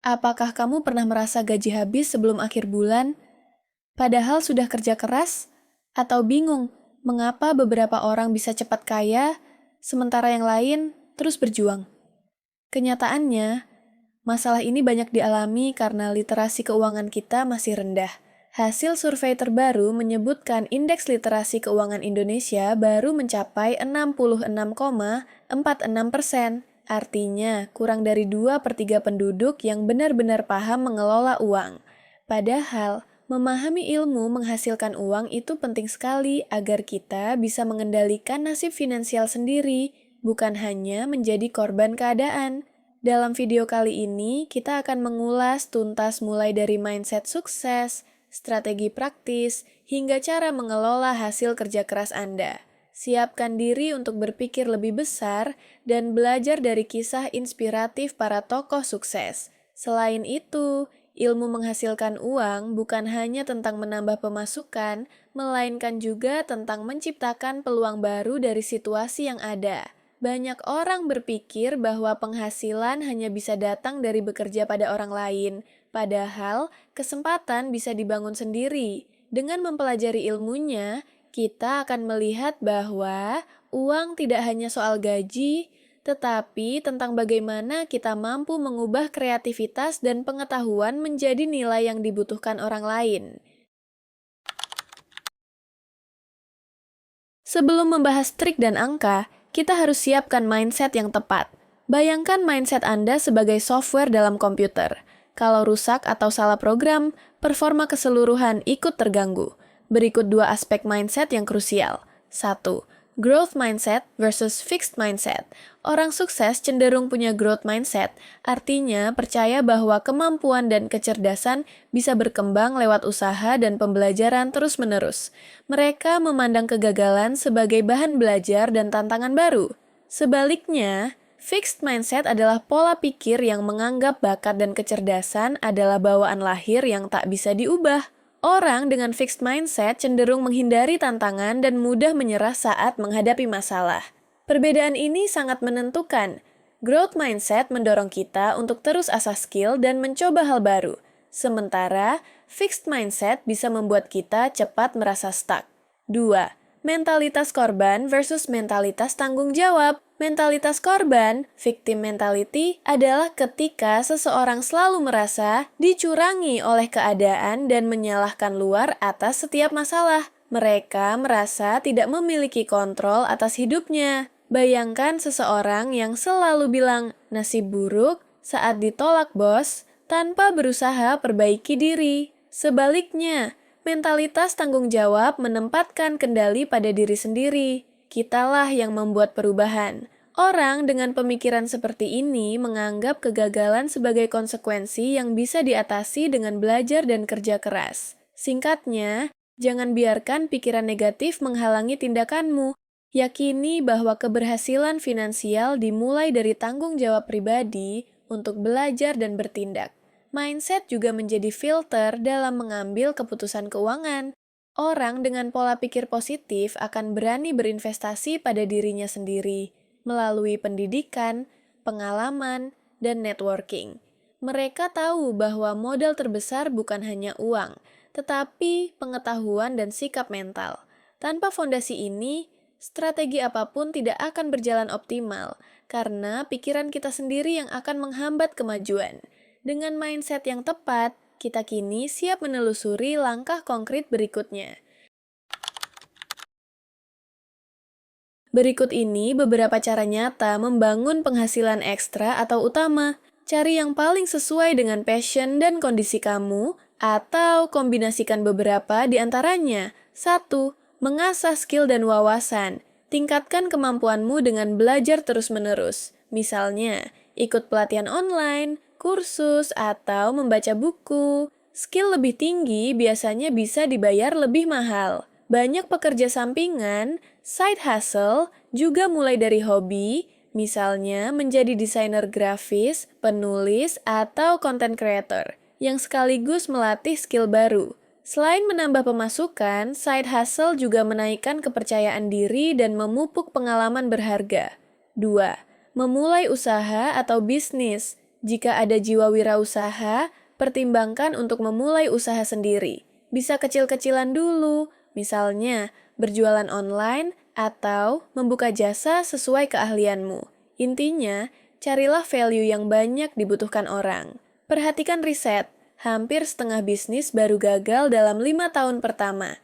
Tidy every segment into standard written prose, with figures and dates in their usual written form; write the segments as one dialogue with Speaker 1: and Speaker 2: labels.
Speaker 1: Apakah kamu pernah merasa gaji habis sebelum akhir bulan, padahal sudah kerja keras? Atau bingung mengapa beberapa orang bisa cepat kaya, sementara yang lain terus berjuang? Kenyataannya, masalah ini banyak dialami karena literasi keuangan kita masih rendah. Hasil survei terbaru menyebutkan indeks literasi keuangan Indonesia baru mencapai 66,46%. Artinya, kurang dari 2/3 penduduk yang benar-benar paham mengelola uang. Padahal, memahami ilmu menghasilkan uang itu penting sekali agar kita bisa mengendalikan nasib finansial sendiri, bukan hanya menjadi korban keadaan. Dalam video kali ini, kita akan mengulas tuntas mulai dari mindset sukses, strategi praktis, hingga cara mengelola hasil kerja keras Anda. Siapkan diri untuk berpikir lebih besar dan belajar dari kisah inspiratif para tokoh sukses. Selain itu, ilmu menghasilkan uang bukan hanya tentang menambah pemasukan, melainkan juga tentang menciptakan peluang baru dari situasi yang ada. Banyak orang berpikir bahwa penghasilan hanya bisa datang dari bekerja pada orang lain, padahal kesempatan bisa dibangun sendiri. Dengan mempelajari ilmunya, kita akan melihat bahwa uang tidak hanya soal gaji, tetapi tentang bagaimana kita mampu mengubah kreativitas dan pengetahuan menjadi nilai yang dibutuhkan orang lain. Sebelum membahas trik dan angka, kita harus siapkan mindset yang tepat. Bayangkan mindset Anda sebagai software dalam komputer. Kalau rusak atau salah program, performa keseluruhan ikut terganggu. Berikut dua aspek mindset yang krusial. 1. Growth mindset versus fixed mindset. Orang sukses cenderung punya growth mindset, artinya percaya bahwa kemampuan dan kecerdasan bisa berkembang lewat usaha dan pembelajaran terus-menerus. Mereka memandang kegagalan sebagai bahan belajar dan tantangan baru. Sebaliknya, fixed mindset adalah pola pikir yang menganggap bakat dan kecerdasan adalah bawaan lahir yang tak bisa diubah. Orang dengan fixed mindset cenderung menghindari tantangan dan mudah menyerah saat menghadapi masalah. Perbedaan ini sangat menentukan. Growth mindset mendorong kita untuk terus asah skill dan mencoba hal baru. Sementara, fixed mindset bisa membuat kita cepat merasa stuck. 2. Mentalitas korban versus mentalitas tanggung jawab. Mentalitas korban, victim mentality, adalah ketika seseorang selalu merasa dicurangi oleh keadaan dan menyalahkan luar atas setiap masalah. Mereka merasa tidak memiliki kontrol atas hidupnya. Bayangkan seseorang yang selalu bilang nasib buruk saat ditolak bos tanpa berusaha perbaiki diri. Sebaliknya, mentalitas tanggung jawab menempatkan kendali pada diri sendiri. Kitalah yang membuat perubahan. Orang dengan pemikiran seperti ini menganggap kegagalan sebagai konsekuensi yang bisa diatasi dengan belajar dan kerja keras. Singkatnya, jangan biarkan pikiran negatif menghalangi tindakanmu. Yakini bahwa keberhasilan finansial dimulai dari tanggung jawab pribadi untuk belajar dan bertindak. Mindset juga menjadi filter dalam mengambil keputusan keuangan. Orang dengan pola pikir positif akan berani berinvestasi pada dirinya sendiri melalui pendidikan, pengalaman, dan networking. Mereka tahu bahwa modal terbesar bukan hanya uang, tetapi pengetahuan dan sikap mental. Tanpa fondasi ini, strategi apapun tidak akan berjalan optimal, karena pikiran kita sendiri yang akan menghambat kemajuan. Dengan mindset yang tepat, kita kini siap menelusuri langkah konkret berikutnya. Berikut ini beberapa cara nyata membangun penghasilan ekstra atau utama. Cari yang paling sesuai dengan passion dan kondisi kamu, atau kombinasikan beberapa di antaranya. 1. Mengasah skill dan wawasan. Tingkatkan kemampuanmu dengan belajar terus-menerus. Misalnya, ikut pelatihan online, kursus, atau membaca buku. Skill lebih tinggi biasanya bisa dibayar lebih mahal. Banyak pekerja sampingan, side hustle, juga mulai dari hobi, misalnya menjadi desainer grafis, penulis, atau content creator, yang sekaligus melatih skill baru. Selain menambah pemasukan, side hustle juga menaikkan kepercayaan diri dan memupuk pengalaman berharga. 2. Memulai usaha atau bisnis. Jika ada jiwa wirausaha, pertimbangkan untuk memulai usaha sendiri. Bisa kecil-kecilan dulu, misalnya berjualan online atau membuka jasa sesuai keahlianmu. Intinya, carilah value yang banyak dibutuhkan orang. Perhatikan riset, hampir setengah bisnis baru gagal dalam 5 tahun pertama.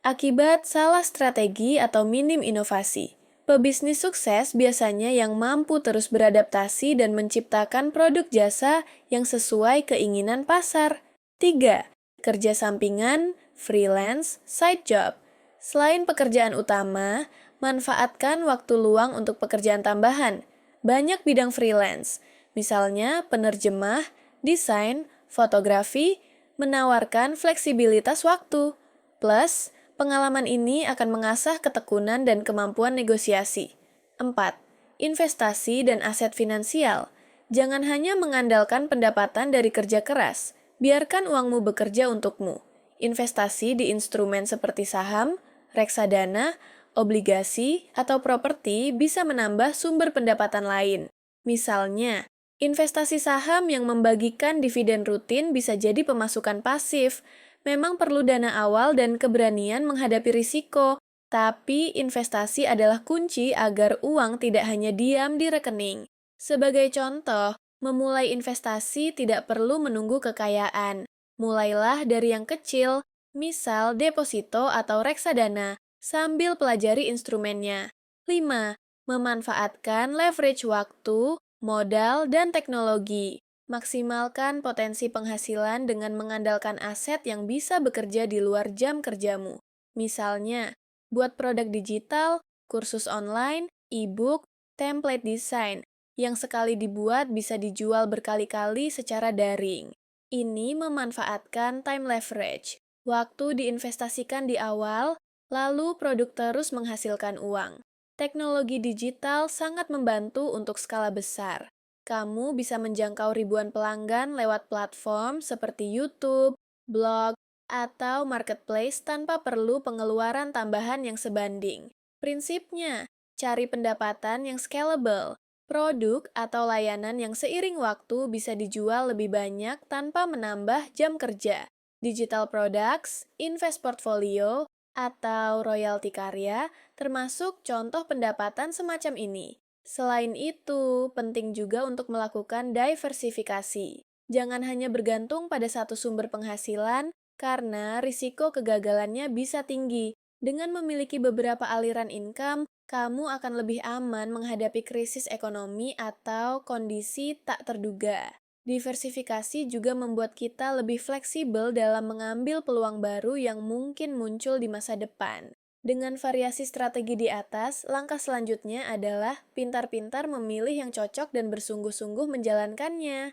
Speaker 1: Akibat salah strategi atau minim inovasi. Pebisnis sukses biasanya yang mampu terus beradaptasi dan menciptakan produk jasa yang sesuai keinginan pasar. 3. Kerja sampingan, freelance, side job. Selain pekerjaan utama, manfaatkan waktu luang untuk pekerjaan tambahan. Banyak bidang freelance, misalnya penerjemah, desain, fotografi, menawarkan fleksibilitas waktu. Plus, pengalaman ini akan mengasah ketekunan dan kemampuan negosiasi. 4. Investasi dan aset finansial. Jangan hanya mengandalkan pendapatan dari kerja keras. Biarkan uangmu bekerja untukmu. Investasi di instrumen seperti saham, reksadana, obligasi, atau properti bisa menambah sumber pendapatan lain. Misalnya, investasi saham yang membagikan dividen rutin bisa jadi pemasukan pasif. Memang perlu dana awal dan keberanian menghadapi risiko, tapi investasi adalah kunci agar uang tidak hanya diam di rekening. Sebagai contoh, memulai investasi tidak perlu menunggu kekayaan. Mulailah dari yang kecil, misal deposito atau reksadana, sambil pelajari instrumennya. 5. Memanfaatkan leverage waktu, modal, dan teknologi. Maksimalkan potensi penghasilan dengan mengandalkan aset yang bisa bekerja di luar jam kerjamu. Misalnya, buat produk digital, kursus online, e-book, template desain, yang sekali dibuat bisa dijual berkali-kali secara daring. Ini memanfaatkan time leverage. Waktu diinvestasikan di awal, lalu produk terus menghasilkan uang. Teknologi digital sangat membantu untuk skala besar. Kamu bisa menjangkau ribuan pelanggan lewat platform seperti YouTube, blog, atau marketplace tanpa perlu pengeluaran tambahan yang sebanding. Prinsipnya, cari pendapatan yang scalable. Produk atau layanan yang seiring waktu bisa dijual lebih banyak tanpa menambah jam kerja. Digital products, invest portfolio, atau royalti karya termasuk contoh pendapatan semacam ini. Selain itu, penting juga untuk melakukan diversifikasi. Jangan hanya bergantung pada satu sumber penghasilan, karena risiko kegagalannya bisa tinggi. Dengan memiliki beberapa aliran income, kamu akan lebih aman menghadapi krisis ekonomi atau kondisi tak terduga. Diversifikasi juga membuat kita lebih fleksibel dalam mengambil peluang baru yang mungkin muncul di masa depan. Dengan variasi strategi di atas, langkah selanjutnya adalah pintar-pintar memilih yang cocok dan bersungguh-sungguh menjalankannya.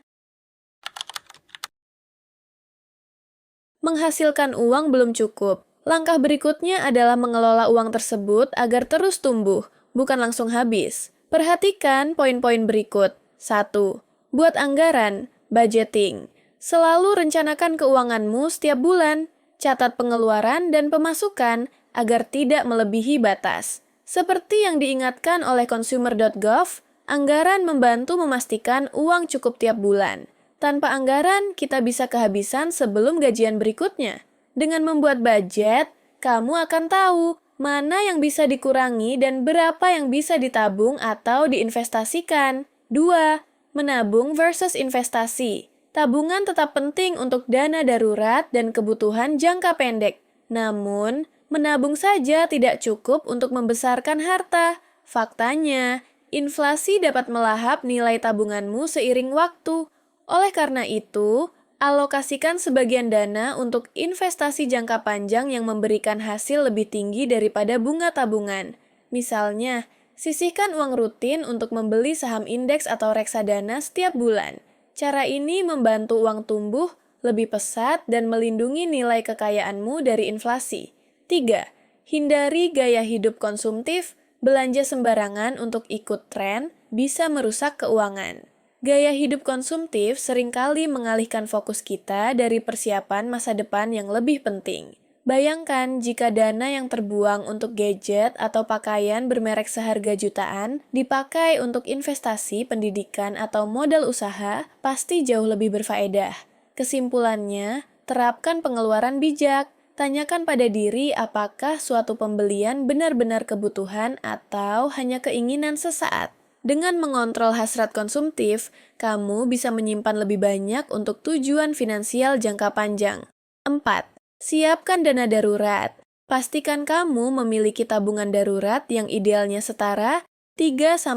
Speaker 1: Menghasilkan uang belum cukup. Langkah berikutnya adalah mengelola uang tersebut agar terus tumbuh, bukan langsung habis. Perhatikan poin-poin berikut. 1. Buat anggaran, budgeting. Selalu rencanakan keuanganmu setiap bulan. Catat pengeluaran dan pemasukan agar tidak melebihi batas. Seperti yang diingatkan oleh consumer.gov, anggaran membantu memastikan uang cukup tiap bulan. Tanpa anggaran, kita bisa kehabisan sebelum gajian berikutnya. Dengan membuat budget, kamu akan tahu mana yang bisa dikurangi dan berapa yang bisa ditabung atau diinvestasikan. 2. Menabung versus investasi. Tabungan tetap penting untuk dana darurat dan kebutuhan jangka pendek. Namun, menabung saja tidak cukup untuk membesarkan harta. Faktanya, inflasi dapat melahap nilai tabunganmu seiring waktu. Oleh karena itu, alokasikan sebagian dana untuk investasi jangka panjang yang memberikan hasil lebih tinggi daripada bunga tabungan. Misalnya, sisihkan uang rutin untuk membeli saham indeks atau reksadana setiap bulan. Cara ini membantu uang tumbuh lebih pesat dan melindungi nilai kekayaanmu dari inflasi. 3. Hindari gaya hidup konsumtif. Belanja sembarangan untuk ikut tren bisa merusak keuangan. Gaya hidup konsumtif seringkali mengalihkan fokus kita dari persiapan masa depan yang lebih penting. Bayangkan jika dana yang terbuang untuk gadget atau pakaian bermerek seharga jutaan dipakai untuk investasi pendidikan atau modal usaha, pasti jauh lebih berfaedah. Kesimpulannya, terapkan pengeluaran bijak. Tanyakan pada diri apakah suatu pembelian benar-benar kebutuhan atau hanya keinginan sesaat. Dengan mengontrol hasrat konsumtif, kamu bisa menyimpan lebih banyak untuk tujuan finansial jangka panjang. 4. Siapkan dana darurat. Pastikan kamu memiliki tabungan darurat yang idealnya setara 3-6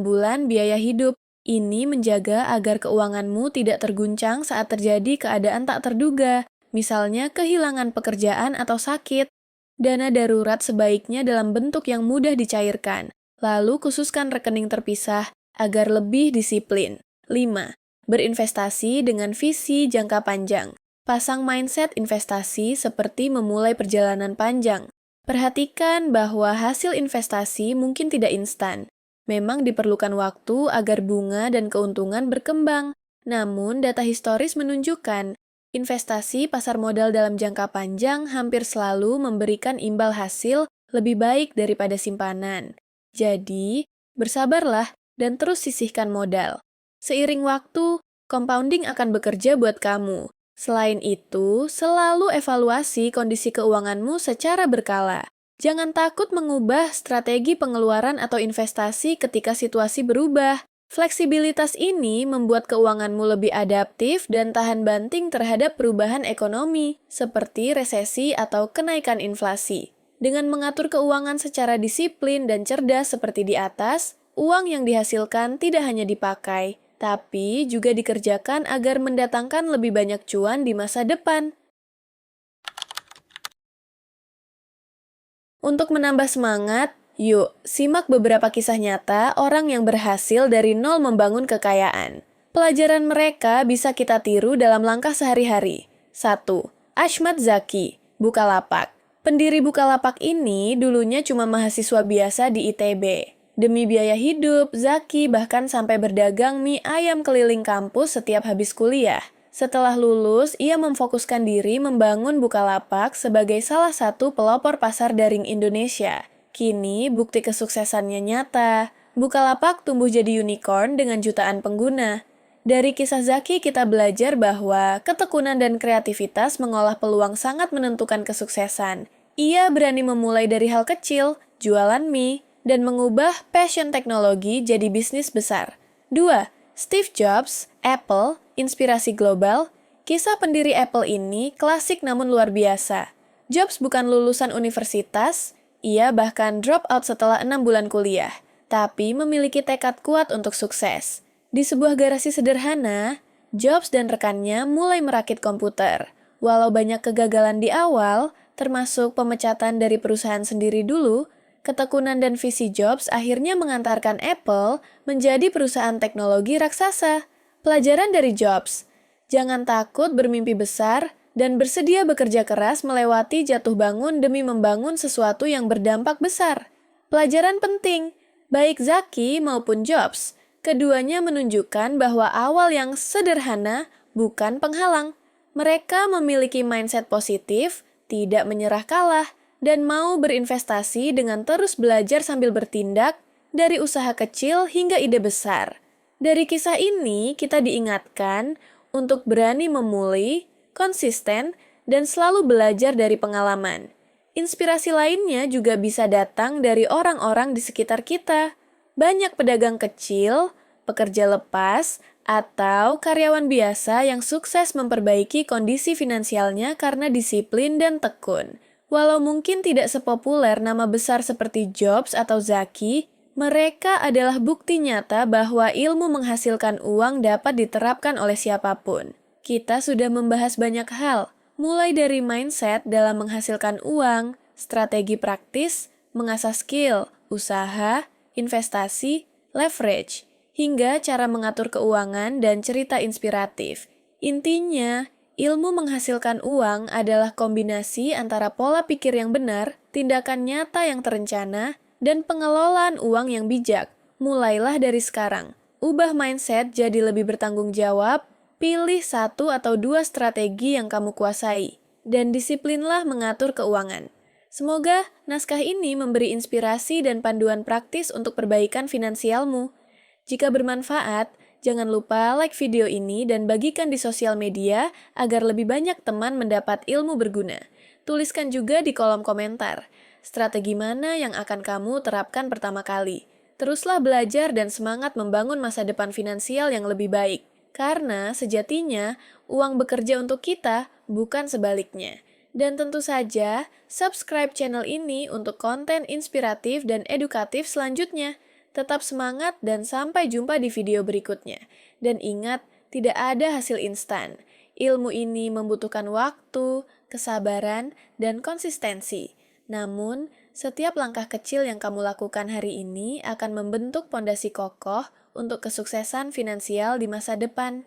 Speaker 1: bulan biaya hidup. Ini menjaga agar keuanganmu tidak terguncang saat terjadi keadaan tak terduga, misalnya kehilangan pekerjaan atau sakit. Dana darurat sebaiknya dalam bentuk yang mudah dicairkan, lalu khususkan rekening terpisah agar lebih disiplin. 5. Berinvestasi dengan visi jangka panjang. Pasang mindset investasi seperti memulai perjalanan panjang. Perhatikan bahwa hasil investasi mungkin tidak instan. Memang diperlukan waktu agar bunga dan keuntungan berkembang. Namun, data historis menunjukkan investasi pasar modal dalam jangka panjang hampir selalu memberikan imbal hasil lebih baik daripada simpanan. Jadi, bersabarlah dan terus sisihkan modal. Seiring waktu, compounding akan bekerja buat kamu. Selain itu, selalu evaluasi kondisi keuanganmu secara berkala. Jangan takut mengubah strategi pengeluaran atau investasi ketika situasi berubah. Fleksibilitas ini membuat keuanganmu lebih adaptif dan tahan banting terhadap perubahan ekonomi, seperti resesi atau kenaikan inflasi. Dengan mengatur keuangan secara disiplin dan cerdas seperti di atas, uang yang dihasilkan tidak hanya dipakai, tapi juga dikerjakan agar mendatangkan lebih banyak cuan di masa depan. Untuk menambah semangat, yuk simak beberapa kisah nyata orang yang berhasil dari nol membangun kekayaan. Pelajaran mereka bisa kita tiru dalam langkah sehari-hari. 1. Ashmat Zaki, Bukalapak. Pendiri Bukalapak ini dulunya cuma mahasiswa biasa di ITB. Demi biaya hidup, Zaki bahkan sampai berdagang mie ayam keliling kampus setiap habis kuliah. Setelah lulus, ia memfokuskan diri membangun Bukalapak sebagai salah satu pelopor pasar daring Indonesia. Kini, bukti kesuksesannya nyata. Bukalapak tumbuh jadi unicorn dengan jutaan pengguna. Dari kisah Zaki, kita belajar bahwa ketekunan dan kreativitas mengolah peluang sangat menentukan kesuksesan. Ia berani memulai dari hal kecil, jualan mie, dan mengubah passion teknologi jadi bisnis besar. 2. Steve Jobs, Apple, inspirasi global. Kisah pendiri Apple ini klasik namun luar biasa. Jobs bukan lulusan universitas, ia bahkan drop out setelah 6 bulan kuliah, tapi memiliki tekad kuat untuk sukses. Di sebuah garasi sederhana, Jobs dan rekannya mulai merakit komputer. Walau banyak kegagalan di awal, termasuk pemecatan dari perusahaan sendiri dulu, ketekunan dan visi Jobs akhirnya mengantarkan Apple menjadi perusahaan teknologi raksasa. Pelajaran dari Jobs, jangan takut bermimpi besar dan bersedia bekerja keras melewati jatuh bangun demi membangun sesuatu yang berdampak besar. Pelajaran penting, baik Zaki maupun Jobs, keduanya menunjukkan bahwa awal yang sederhana bukan penghalang. Mereka memiliki mindset positif, tidak menyerah kalah, dan mau berinvestasi dengan terus belajar sambil bertindak dari usaha kecil hingga ide besar. Dari kisah ini, kita diingatkan untuk berani memulai, konsisten, dan selalu belajar dari pengalaman. Inspirasi lainnya juga bisa datang dari orang-orang di sekitar kita. Banyak pedagang kecil, pekerja lepas, atau karyawan biasa yang sukses memperbaiki kondisi finansialnya karena disiplin dan tekun. Walau mungkin tidak sepopuler nama besar seperti Jobs atau Zaki, mereka adalah bukti nyata bahwa ilmu menghasilkan uang dapat diterapkan oleh siapapun. Kita sudah membahas banyak hal, mulai dari mindset dalam menghasilkan uang, strategi praktis, mengasah skill, usaha, investasi, leverage, hingga cara mengatur keuangan dan cerita inspiratif. Intinya, ilmu menghasilkan uang adalah kombinasi antara pola pikir yang benar, tindakan nyata yang terencana, dan pengelolaan uang yang bijak. Mulailah dari sekarang. Ubah mindset jadi lebih bertanggung jawab, pilih 1 atau 2 strategi yang kamu kuasai. dan disiplinlah mengatur keuangan. Semoga naskah ini memberi inspirasi dan panduan praktis untuk perbaikan finansialmu. Jika bermanfaat, jangan lupa like video ini dan bagikan di sosial media agar lebih banyak teman mendapat ilmu berguna. Tuliskan juga di kolom komentar, strategi mana yang akan kamu terapkan pertama kali. Teruslah belajar dan semangat membangun masa depan finansial yang lebih baik. Karena sejatinya, uang bekerja untuk kita, bukan sebaliknya. Dan tentu saja, subscribe channel ini untuk konten inspiratif dan edukatif selanjutnya. Tetap semangat dan sampai jumpa di video berikutnya. Dan ingat, tidak ada hasil instan. Ilmu ini membutuhkan waktu, kesabaran, dan konsistensi. Namun, setiap langkah kecil yang kamu lakukan hari ini akan membentuk pondasi kokoh untuk kesuksesan finansial di masa depan.